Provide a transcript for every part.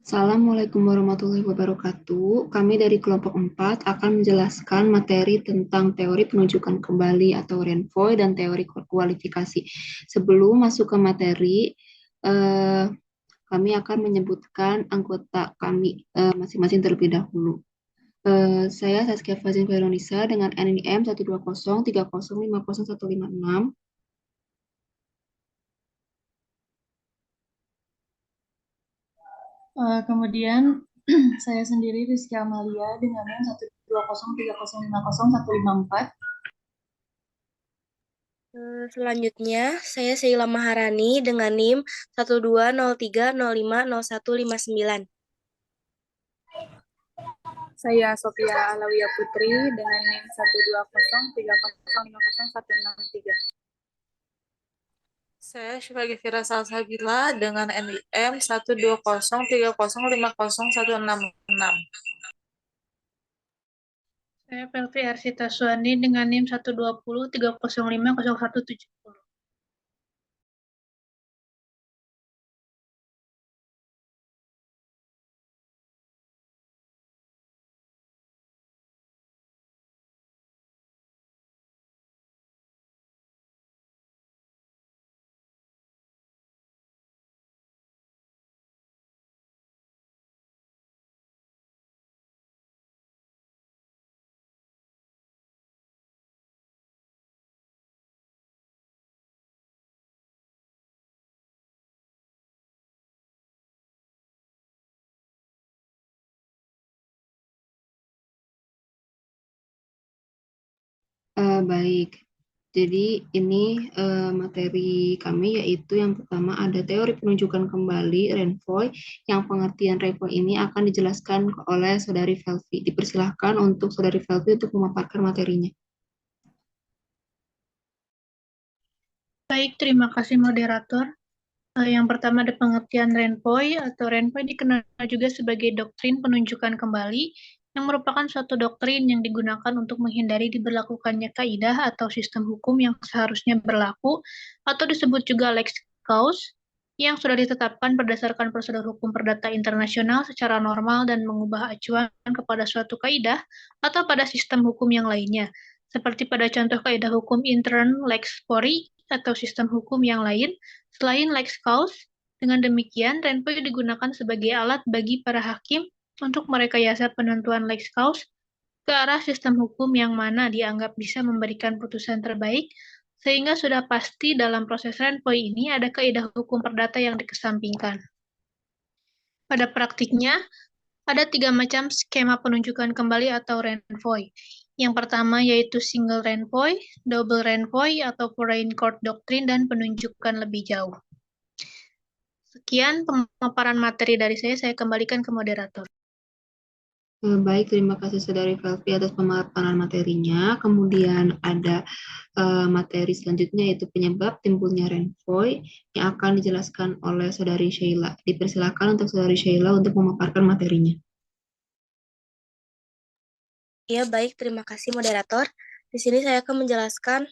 Assalamualaikum warahmatullahi wabarakatuh. Kami dari kelompok 4 akan menjelaskan materi tentang teori penunjukan kembali atau Renvoy dan teori kualifikasi. Sebelum masuk ke materi, eh, kami akan menyebutkan anggota kami masing-masing terlebih dahulu. Saya Saskia Fazin Veronisa dengan NIM 12030505156. Kemudian saya sendiri Rizky Amalia dengan NIM 12030505154. Selanjutnya, saya Sheila Maharani dengan NIM 12030505159. Saya Sofia Alawiyah Putri dengan NIM 12030505163. Saya Syifa Gifira Salsabila dengan NIM 12030501666. Saya Pelvi Arsita Suwandi dengan NIM 12030500170. Baik, jadi ini materi kami yaitu yang pertama ada teori penunjukan kembali Renvoy. Yang pengertian Renvoy ini akan dijelaskan oleh Saudari Velvi. Dipersilahkan untuk Saudari Velvi untuk memaparkan materinya. Baik, terima kasih moderator. Yang pertama ada pengertian Renvoy atau Renvoy dikenal juga sebagai doktrin penunjukan kembali yang merupakan suatu doktrin yang digunakan untuk menghindari diberlakukannya kaidah atau sistem hukum yang seharusnya berlaku atau disebut juga lex causa yang sudah ditetapkan berdasarkan prosedur hukum perdata internasional secara normal dan mengubah acuan kepada suatu kaidah atau pada sistem hukum yang lainnya, seperti pada contoh kaidah hukum intern lex fori atau sistem hukum yang lain selain lex causa. Dengan demikian, Renvoy digunakan sebagai alat bagi para hakim untuk merekayasa penentuan lex causa ke arah sistem hukum yang mana dianggap bisa memberikan putusan terbaik, sehingga sudah pasti dalam proses Renvoy ini ada kaidah hukum perdata yang dikesampingkan. Pada praktiknya, ada 3 macam skema penunjukan kembali atau Renvoy. Yang pertama yaitu single Renvoy, double Renvoy, atau foreign court doctrine, dan penunjukan lebih jauh. Sekian pemaparan materi dari saya kembalikan ke moderator. Baik, terima kasih Saudari Velvi atas pemaparan materinya. Kemudian ada materi selanjutnya yaitu penyebab timbulnya Renvoy yang akan dijelaskan oleh Saudari Sheila. Dipersilakan untuk Saudari Sheila untuk memaparkan materinya. Ya, baik, terima kasih moderator. Di sini saya akan menjelaskan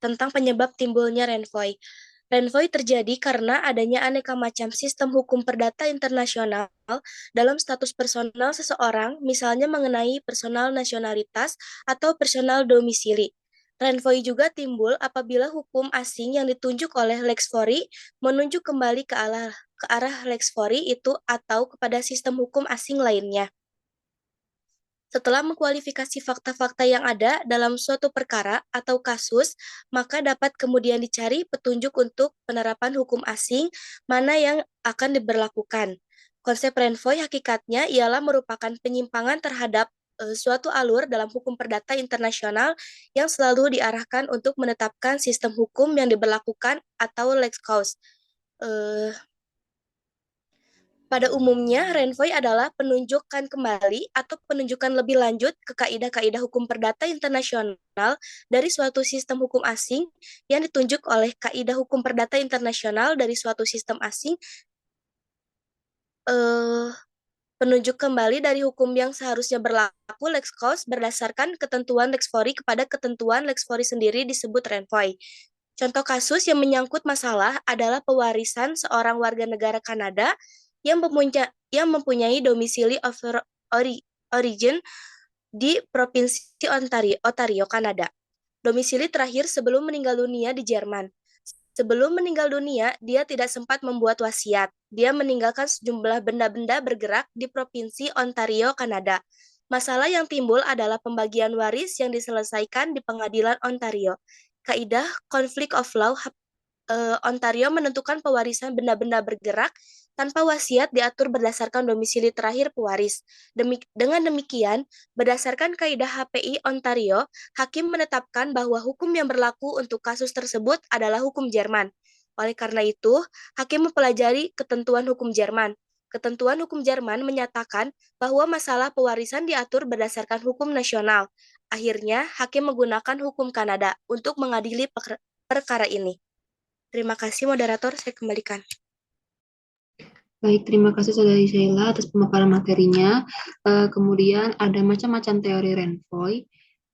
tentang penyebab timbulnya Renvoy. Renvoy terjadi karena adanya aneka macam sistem hukum perdata internasional dalam status personal seseorang, misalnya mengenai personal nasionalitas atau personal domisili. Renvoy juga timbul apabila hukum asing yang ditunjuk oleh Lex Fori menunjuk kembali ke arah Lex Fori itu atau kepada sistem hukum asing lainnya. Setelah mengkualifikasi fakta-fakta yang ada dalam suatu perkara atau kasus, maka dapat kemudian dicari petunjuk untuk penerapan hukum asing mana yang akan diberlakukan. Konsep Renvoy hakikatnya ialah merupakan penyimpangan terhadap suatu alur dalam hukum perdata internasional yang selalu diarahkan untuk menetapkan sistem hukum yang diberlakukan atau lex causa. Pada umumnya, Renvoy adalah penunjukan kembali atau penunjukan lebih lanjut ke kaidah-kaidah hukum perdata internasional dari suatu sistem hukum asing yang ditunjuk oleh kaidah hukum perdata internasional dari suatu sistem asing, penunjuk kembali dari hukum yang seharusnya berlaku lex causa berdasarkan ketentuan lex fori kepada ketentuan lex fori sendiri disebut Renvoy. Contoh kasus yang menyangkut masalah adalah pewarisan seorang warga negara Kanada yang mempunyai domisili origin di Provinsi Ontario, Kanada. Domisili terakhir sebelum meninggal dunia di Jerman. Sebelum meninggal dunia, dia tidak sempat membuat wasiat. Dia meninggalkan sejumlah benda-benda bergerak di Provinsi Ontario, Kanada. Masalah yang timbul adalah pembagian waris yang diselesaikan di Pengadilan Ontario. Kaidah Conflict of Law Ontario menentukan pewarisan benda-benda bergerak tanpa wasiat diatur berdasarkan domisili terakhir pewaris. Dengan demikian, berdasarkan kaidah HPI Ontario, hakim menetapkan bahwa hukum yang berlaku untuk kasus tersebut adalah hukum Jerman. Oleh karena itu, hakim mempelajari ketentuan hukum Jerman. Ketentuan hukum Jerman menyatakan bahwa masalah pewarisan diatur berdasarkan hukum nasional. Akhirnya, hakim menggunakan hukum Kanada untuk mengadili perkara ini. Terima kasih, moderator. Saya kembalikan. Baik, terima kasih Saudari Sheila atas pemaparan materinya. Kemudian ada macam-macam teori Renvoy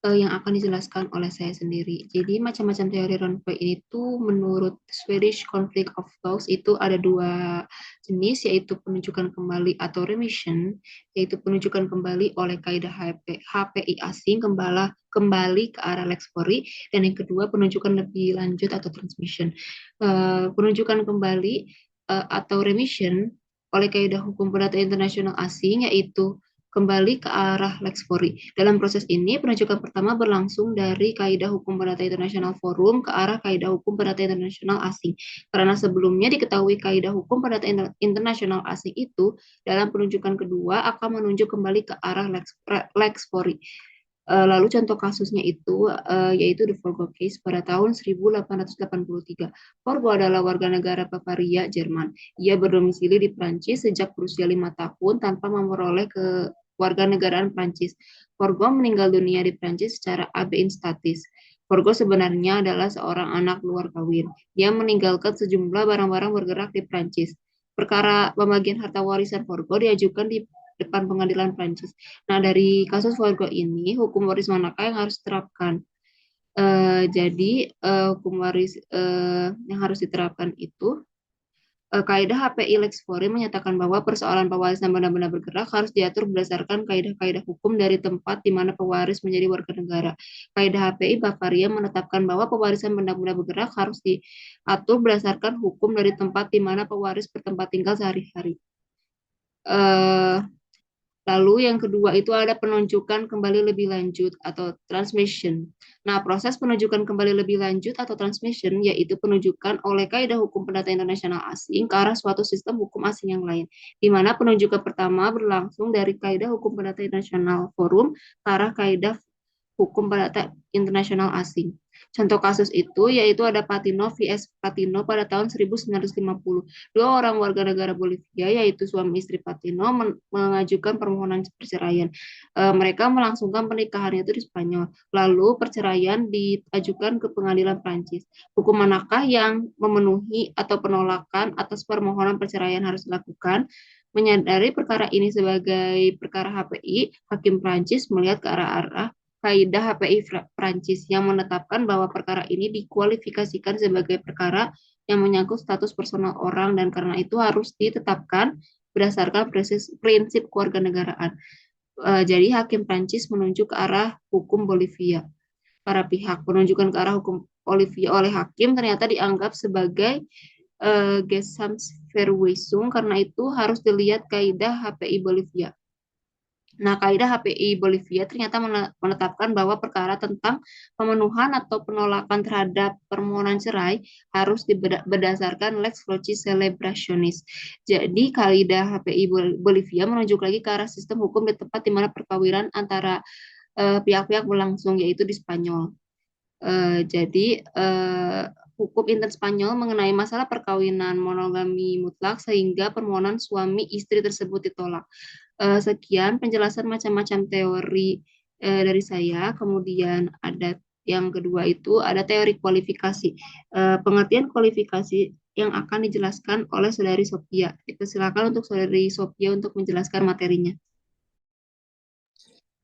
yang akan dijelaskan oleh saya sendiri. Jadi macam-macam teori Renvoy ini tuh menurut Swedish Conflict of Laws itu ada dua jenis, yaitu penunjukan kembali atau remission, yaitu penunjukan kembali oleh kaidah HPI asing kembali ke arah lex fori, dan yang kedua penunjukan lebih lanjut atau transmission. Penunjukan kembali atau remission oleh kaidah hukum perdata internasional asing, yaitu kembali ke arah lex fori. Dalam proses ini, penunjukan pertama berlangsung dari kaidah hukum perdata internasional forum ke arah kaidah hukum perdata internasional asing. Karena sebelumnya diketahui kaidah hukum perdata internasional asing itu dalam penunjukan kedua akan menunjuk kembali ke arah lex fori. Lalu contoh kasusnya itu yaitu the Forgo case pada tahun 1883. Forgo adalah warga negara Bavaria, Jerman. Ia berdomisili di Prancis sejak berusia 5 tahun tanpa memperoleh kewarganegaraan Prancis. Forgo meninggal dunia di Prancis secara ab instatis. Forgo sebenarnya adalah seorang anak luar kawin. Dia meninggalkan sejumlah barang-barang bergerak di Prancis. Perkara pembagian harta warisan Forgo diajukan di depan pengadilan Prancis. Nah, dari kasus Forgo ini, hukum waris manakah yang harus diterapkan? Jadi, hukum waris yang harus diterapkan itu, kaidah HPI Lex Fori menyatakan bahwa persoalan pewarisan benda-benda bergerak harus diatur berdasarkan kaidah-kaidah hukum dari tempat di mana pewaris menjadi warga negara. Kaidah HPI Bavaria menetapkan bahwa pewarisan benda-benda bergerak harus diatur berdasarkan hukum dari tempat di mana pewaris bertempat tinggal sehari-hari. Lalu yang kedua itu ada penunjukan kembali lebih lanjut atau transmission. Nah, proses penunjukan kembali lebih lanjut atau transmission yaitu penunjukan oleh kaidah hukum perdata internasional asing ke arah suatu sistem hukum asing yang lain, di mana penunjukan pertama berlangsung dari kaidah hukum perdata internasional forum ke arah kaidah hukum perdata internasional asing. Contoh kasus itu yaitu ada Patino vs Patino pada tahun 1950. Dua orang warga negara Bolivia yaitu suami istri Patino mengajukan permohonan perceraian. Mereka melangsungkan pernikahannya itu di Spanyol. Lalu perceraian diajukan ke pengadilan Prancis. Hukum manakah yang memenuhi atau penolakan atas permohonan perceraian harus dilakukan? Menyadari perkara ini sebagai perkara HPI, Hakim Prancis melihat ke arah kaidah HPI Prancis yang menetapkan bahwa perkara ini dikualifikasikan sebagai perkara yang menyangkut status personal orang dan karena itu harus ditetapkan berdasarkan prinsip kewarganegaraan. Jadi Hakim Prancis menunjuk ke arah hukum Bolivia. Para pihak penunjukan ke arah hukum Bolivia oleh hakim ternyata dianggap sebagai Gesamtverweisung, karena itu harus dilihat kaidah HPI Bolivia. Nah, kaidah HPI Bolivia ternyata menetapkan bahwa perkara tentang pemenuhan atau penolakan terhadap permohonan cerai harus berdasarkan lex loci celebrationis. Jadi, kaidah HPI Bolivia menunjuk lagi ke arah sistem hukum di tempat di mana perkawinan antara pihak-pihak berlangsung, yaitu di Spanyol. Jadi, hukum intern Spanyol mengenai masalah perkawinan monogami mutlak sehingga permohonan suami istri tersebut ditolak. Sekian penjelasan macam-macam teori dari saya. Kemudian ada yang kedua itu ada teori kualifikasi. Pengertian kualifikasi yang akan dijelaskan oleh Saudari Sophia. Silakan untuk Saudari Sophia untuk menjelaskan materinya.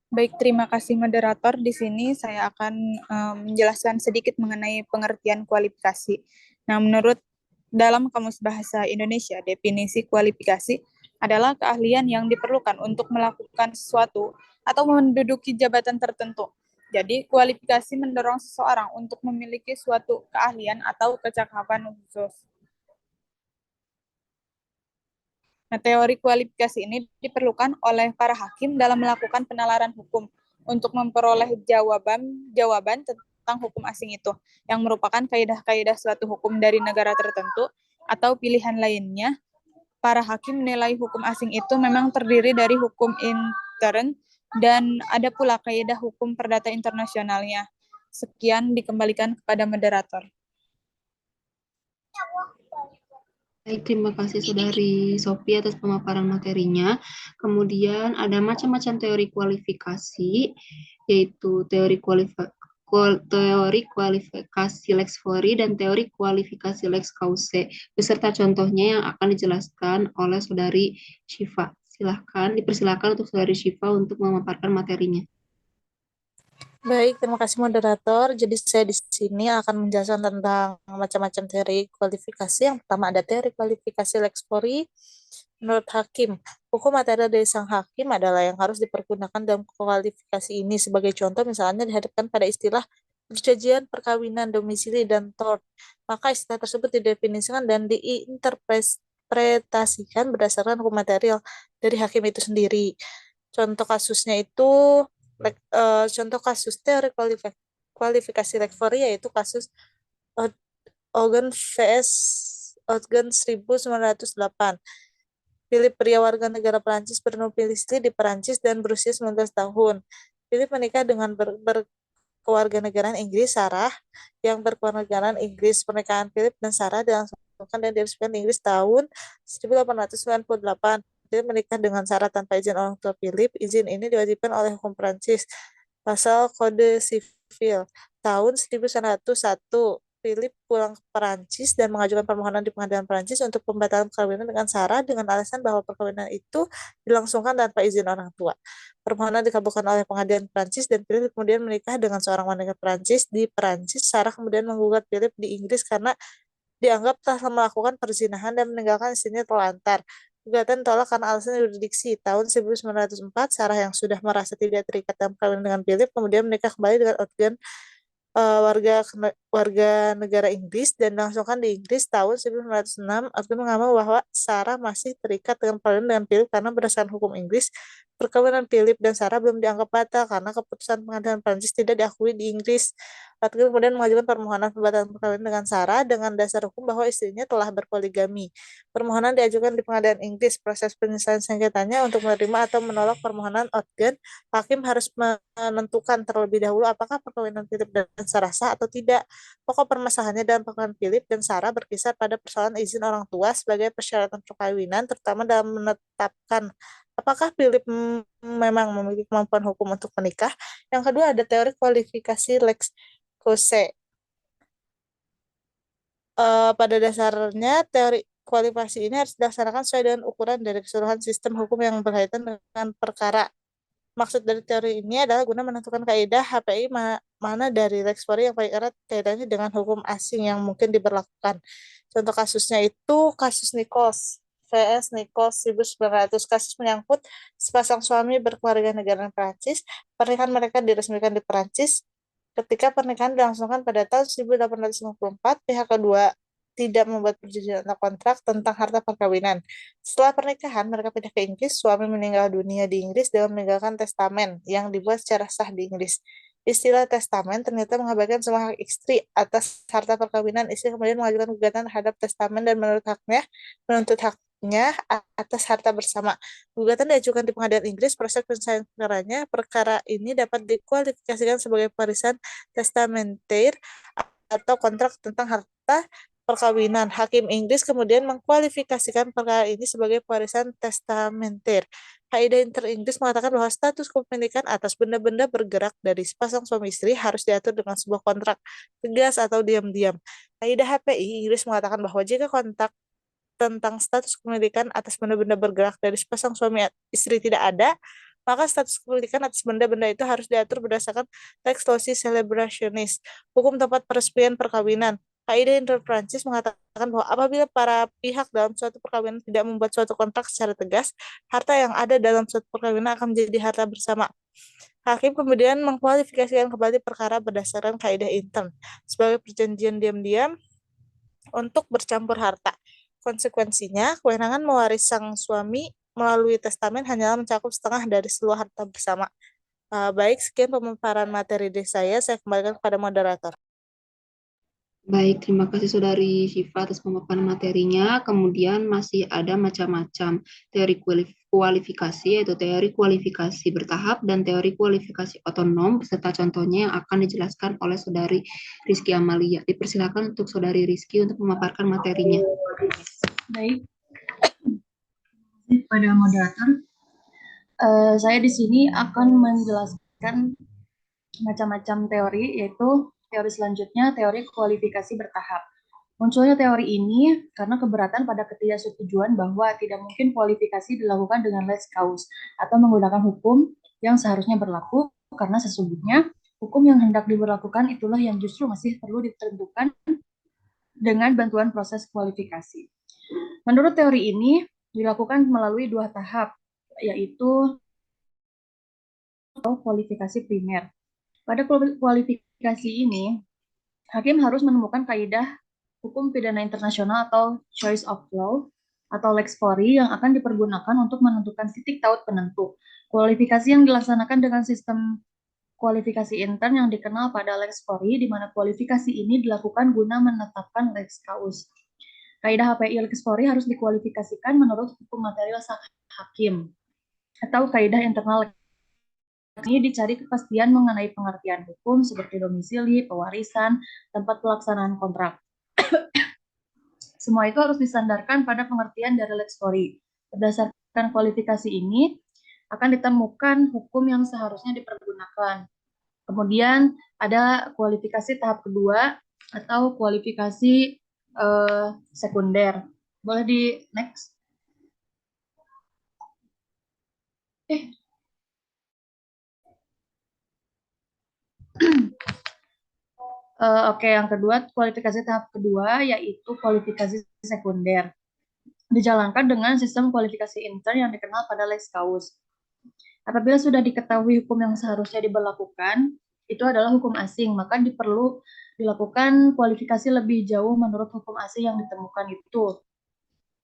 Baik, terima kasih moderator. Di sini saya akan menjelaskan sedikit mengenai pengertian kualifikasi. Nah, menurut dalam Kamus Bahasa Indonesia, definisi kualifikasi adalah keahlian yang diperlukan untuk melakukan sesuatu atau menduduki jabatan tertentu. Jadi, kualifikasi mendorong seseorang untuk memiliki suatu keahlian atau kecakapan khusus. Nah, teori kualifikasi ini diperlukan oleh para hakim dalam melakukan penalaran hukum untuk memperoleh jawaban tentang hukum asing itu, yang merupakan kaidah-kaidah suatu hukum dari negara tertentu atau pilihan lainnya. Para hakim menilai hukum asing itu memang terdiri dari hukum intern dan ada pula kaidah hukum perdata internasionalnya. Sekian, dikembalikan kepada moderator. Baik, terima kasih Saudari Sophie atas pemaparan materinya. Kemudian ada macam-macam teori kualifikasi, yaitu teori kualifikasi Lex Fori dan teori kualifikasi Lex Cause, beserta contohnya yang akan dijelaskan oleh Saudari Syifa. Dipersilahkan untuk Saudari Syifa untuk memaparkan materinya. Baik, terima kasih moderator. Jadi saya di sini akan menjelaskan tentang macam-macam teori kualifikasi. Yang pertama ada teori kualifikasi Lex Fori. Menurut hakim, hukum material dari sang hakim adalah yang harus dipergunakan dalam kualifikasi ini. Sebagai contoh, misalnya dihadapkan pada istilah perjanjian perkawinan, domisili, dan tort. Maka istilah tersebut didefinisikan dan diinterpretasikan berdasarkan hukum material dari hakim itu sendiri. Contoh kasusnya itu contoh kasus teori kualifikasi Lex Fori yaitu kasus Ogen vs Ogen 1908. Philip, pria warga negara Perancis berdomisili di Perancis dan berusia 19 tahun. Philip menikah dengan berkewarganegaraan Inggris, Sarah, yang berkewarganegaraan Inggris. Pernikahan Philip dan Sarah dilangsungkan dan diresmikan di Inggris tahun 1898. Philip menikah dengan Sarah tanpa izin orang tua Philip. Izin ini diwajibkan oleh hukum Prancis. Pasal Kode Sivil tahun 1901. Philip pulang ke Perancis dan mengajukan permohonan di pengadilan Perancis untuk pembatalan perkawinan dengan Sarah dengan alasan bahwa perkawinan itu dilangsungkan tanpa izin orang tua. Permohonan dikabulkan oleh pengadilan Perancis dan Philip kemudian menikah dengan seorang wanita Perancis di Perancis. Sarah kemudian menggugat Philip di Inggris karena dianggap telah melakukan perzinahan dan meninggalkan istrinya terlantar. Gugatan tolak karena alasan yurisdiksi. Tahun 1904, Sarah yang sudah merasa tidak terikat dalam perkawinan dengan Philip kemudian menikah kembali dengan Ogden, warga negara Inggris, dan dilangsungkan di Inggris tahun 1906. Ogden mengamal bahwa Sarah masih terikat dengan perkawinan dengan Philip karena berdasarkan hukum Inggris, perkawinan Philip dan Sarah belum dianggap batal karena keputusan pengadilan Prancis tidak diakui di Inggris. Ogden kemudian mengajukan permohonan pembatalan perkawinan dengan Sarah dengan dasar hukum bahwa istrinya telah berpoligami. Permohonan diajukan di pengadilan Inggris. Proses penyelesaian sengketanya untuk menerima atau menolak permohonan Ogden, hakim harus menentukan terlebih dahulu apakah perkawinan Philip dan Sarah sah atau tidak. Pokok permasalahannya dalam perkawinan Philip dan Sarah berkisar pada persoalan izin orang tua sebagai persyaratan perkawinan, terutama dalam menetapkan apakah Philip memang memiliki kemampuan hukum untuk menikah. Yang kedua ada teori kualifikasi Lex Cause. Pada dasarnya teori kualifikasi ini harus dilaksanakan sesuai dengan ukuran dari keseluruhan sistem hukum yang berkaitan dengan perkara. Maksud dari teori ini adalah guna menentukan kaidah HPI mana dari Lex Fori yang paling erat kaidahnya dengan hukum asing yang mungkin diberlakukan. Contoh kasusnya itu kasus Nichols vs Nichols 1900. Kasus menyangkut sepasang suami berkeluarga negara Prancis. Pernikahan mereka diresmikan di Prancis. Ketika pernikahan dilangsungkan pada tahun 1854, pihak kedua tidak membuat perjanjian atau kontrak tentang harta perkawinan. Setelah pernikahan, mereka pindah ke Inggris. Suami meninggal dunia di Inggris dengan meninggalkan testamen yang dibuat secara sah di Inggris. Istilah testamen ternyata mengabaikan semua hak istri atas harta perkawinan. Istri kemudian mengajukan gugatan terhadap testamen dan menuntut haknya atas harta bersama. Gugatan diajukan di pengadilan Inggris. Proses penyelesaian perkara ini dapat dikualifikasikan sebagai warisan testamenter atau kontrak tentang harta perkawinan. Hakim Inggris kemudian mengkualifikasikan perkara ini sebagai warisan testamenter. Kaidah inter-Inggris mengatakan bahwa status kepemilikan atas benda-benda bergerak dari sepasang suami istri harus diatur dengan sebuah kontrak, tegas atau diam-diam. Kaidah HPI Inggris mengatakan bahwa jika kontrak tentang status kepemilikan atas benda-benda bergerak dari sepasang suami istri tidak ada, maka status kepemilikan atas benda-benda itu harus diatur berdasarkan lex loci celebrationis, hukum tempat peresmian perkawinan. Kaidah inter Prancis mengatakan bahwa apabila para pihak dalam suatu perkawinan tidak membuat suatu kontrak secara tegas, harta yang ada dalam suatu perkawinan akan menjadi harta bersama. Hakim kemudian mengkualifikasikan kembali perkara berdasarkan kaidah intern sebagai perjanjian diam-diam untuk bercampur harta. Konsekuensinya, kewenangan mewaris sang suami melalui testamen hanyalah mencakup setengah dari seluruh harta bersama. Baik, sekian pemaparan materi dari saya kembalikan kepada moderator. Baik, terima kasih Saudari Syifa atas pemaparan materinya. Kemudian masih ada macam-macam teori kualifikasi, yaitu teori kualifikasi bertahap dan teori kualifikasi otonom, beserta contohnya yang akan dijelaskan oleh Saudari Rizky Amalia. Dipersilakan untuk Saudari Rizky untuk memaparkan materinya. Baik, pada moderator, saya di sini akan menjelaskan macam-macam teori, yaitu teori selanjutnya, teori kualifikasi bertahap. Munculnya teori ini karena keberatan pada ketidaksetujuan bahwa tidak mungkin kualifikasi dilakukan dengan lex causa atau menggunakan hukum yang seharusnya berlaku, karena sesungguhnya hukum yang hendak diberlakukan itulah yang justru masih perlu ditentukan dengan bantuan proses kualifikasi. Menurut teori ini, dilakukan melalui dua tahap, yaitu kualifikasi primer. Pada kualifikasi ini, hakim harus menemukan kaidah hukum pidana internasional atau choice of law atau lex fori yang akan dipergunakan untuk menentukan titik taut penentu. Kualifikasi yang dilaksanakan dengan sistem kualifikasi intern yang dikenal pada lex fori, di mana kualifikasi ini dilakukan guna menetapkan lex causa. Kaidah HPI lex fori harus dikualifikasikan menurut hukum material sang hakim atau kaidah internal. Ini dicari kepastian mengenai pengertian hukum seperti domisili, pewarisan, tempat pelaksanaan kontrak. Semua itu harus disandarkan pada pengertian dari lex fori. Berdasarkan kualifikasi ini, akan ditemukan hukum yang seharusnya dipergunakan. Kemudian ada kualifikasi tahap kedua atau kualifikasi sekunder. Boleh di next? Oke, yang kedua, kualifikasi tahap kedua yaitu kualifikasi sekunder. Dijalankan dengan sistem kualifikasi intern yang dikenal pada lex causa. Apabila sudah diketahui hukum yang seharusnya diberlakukan, itu adalah hukum asing, maka perlu dilakukan kualifikasi lebih jauh menurut hukum asing yang ditemukan itu.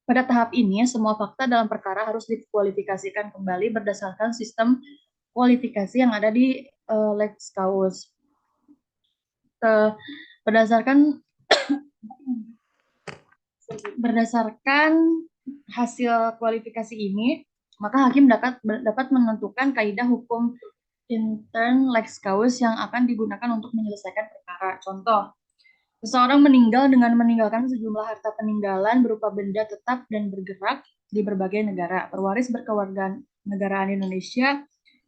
Pada tahap ini, semua fakta dalam perkara harus dikualifikasikan kembali berdasarkan sistem kualifikasi yang ada di lex causa. Berdasarkan hasil kualifikasi ini, maka hakim dapat menentukan kaidah hukum intern lex causa yang akan digunakan untuk menyelesaikan perkara. Contoh, seseorang meninggal dengan meninggalkan sejumlah harta peninggalan berupa benda tetap dan bergerak di berbagai negara. Pewaris berkewarganegaraan Indonesia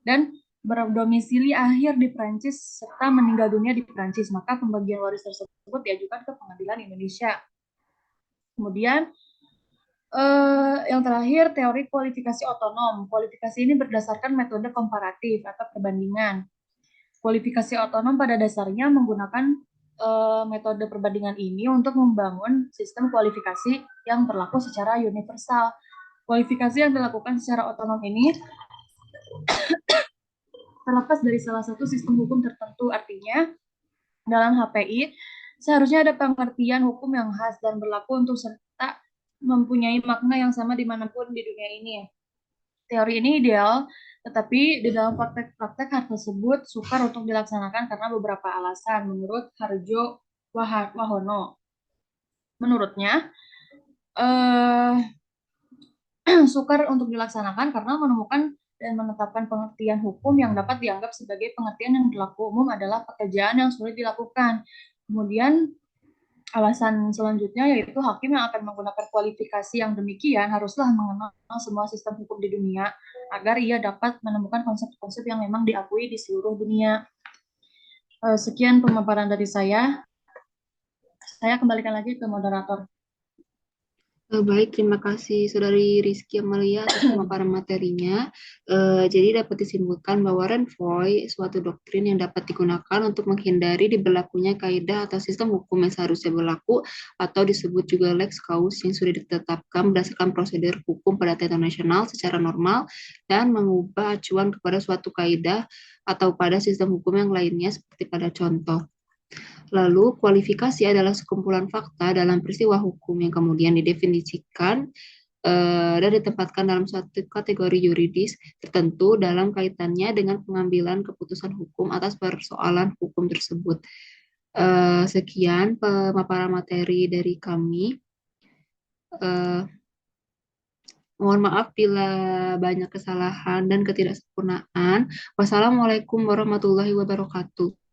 dan berdomisili akhir di Prancis serta meninggal dunia di Prancis, maka pembagian waris tersebut diajukan ke pengadilan Indonesia. Kemudian yang terakhir, teori kualifikasi otonom. Kualifikasi ini berdasarkan metode komparatif atau perbandingan. Kualifikasi otonom pada dasarnya menggunakan metode perbandingan ini untuk membangun sistem kualifikasi yang berlaku secara universal. Kualifikasi yang dilakukan secara otonom ini terlepas dari salah satu sistem hukum tertentu. Artinya, dalam HPI, seharusnya ada pengertian hukum yang khas dan berlaku untuk serta mempunyai makna yang sama dimanapun di dunia ini. Teori ini ideal, tetapi di dalam praktek hal tersebut sukar untuk dilaksanakan karena beberapa alasan, menurut Harjo Wahono. Menurutnya, sukar untuk dilaksanakan karena menemukan dan menetapkan pengertian hukum yang dapat dianggap sebagai pengertian yang berlaku umum adalah pekerjaan yang sulit dilakukan. Kemudian alasan selanjutnya yaitu hakim yang akan menggunakan kualifikasi yang demikian haruslah mengenal semua sistem hukum di dunia agar ia dapat menemukan konsep-konsep yang memang diakui di seluruh dunia. Sekian pemaparan dari saya. Saya kembalikan lagi ke moderator. Baik, terima kasih Saudari Rizky Amalia atas pemaparan materinya. Jadi dapat disimpulkan bahwa Renvoy suatu doktrin yang dapat digunakan untuk menghindari diberlakunya kaidah atau sistem hukum yang seharusnya berlaku atau disebut juga lex causa yang sudah ditetapkan berdasarkan prosedur hukum perdata internasional secara normal dan mengubah acuan kepada suatu kaidah atau pada sistem hukum yang lainnya seperti pada contoh. Lalu, kualifikasi adalah sekumpulan fakta dalam peristiwa hukum yang kemudian didefinisikan dan ditempatkan dalam suatu kategori yuridis tertentu dalam kaitannya dengan pengambilan keputusan hukum atas persoalan hukum tersebut. Sekian pemaparan materi dari kami. Eh, Mohon maaf bila banyak kesalahan dan ketidaksempurnaan. Wassalamualaikum warahmatullahi wabarakatuh.